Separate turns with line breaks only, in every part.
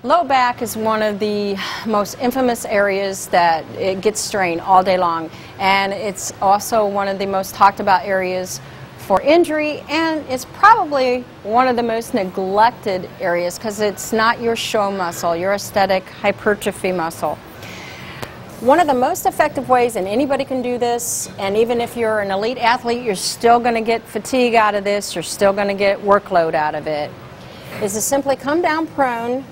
Low back is one of the most infamous areas that it gets strained all day long, and it's also one of the most talked about areas for injury, and it's probably one of the most neglected areas because it's not your show muscle, your aesthetic hypertrophy muscle. One of the most effective ways, and anybody can do this, and even if you're an elite athlete, you're still going to get fatigue out of this, you're still going to get workload out of it, is to simply come down prone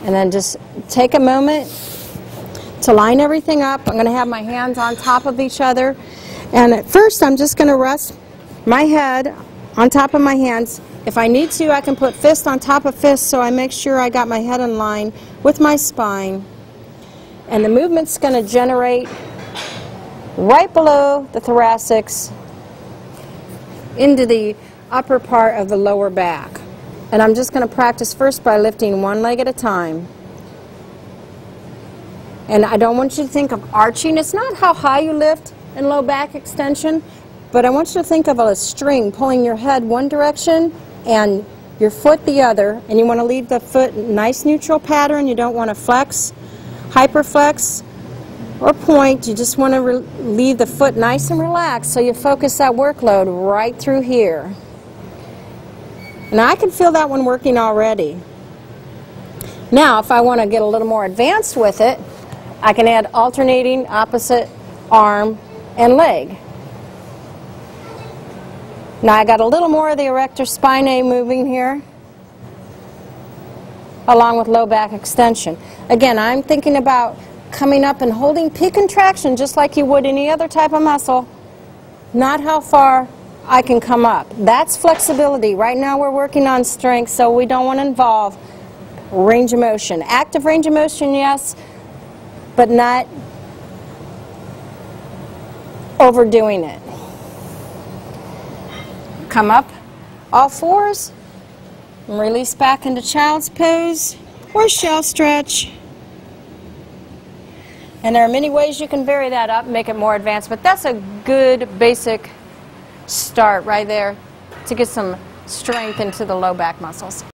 and then just take a moment to line everything up. I'm going to have my hands on top of each other, and at first I'm just going to rest my head on top of my hands. If I need to, I can put fist on top of fist so I make sure I got my head in line with my spine. And the movement's going to generate right below the thoracics into the upper part of the lower back. And I'm just going to practice first by lifting one leg at a time. And I don't want you to think of arching. It's not how high you lift in low back extension, but I want you to think of a string pulling your head one direction and your foot the other. And you want to leave the foot in a nice neutral pattern. You don't want to flex, hyperflex, or point. You just want to leave the foot nice and relaxed so you focus that workload right through here. Now I can feel that one working already. Now if I want to get a little more advanced with it, I can add alternating opposite arm and leg. Now I got a little more of the erector spinae moving here, along with low back extension. Again, I'm thinking about coming up and holding peak contraction just like you would any other type of muscle, not how far I can come up. That's flexibility. Right now we're working on strength, so we don't want to involve range of motion. Active range of motion, yes, but not overdoing it. Come up all fours and release back into child's pose or shell stretch. And there are many ways you can vary that up and make it more advanced, but that's a good basic start right there to get some strength into the low back muscles.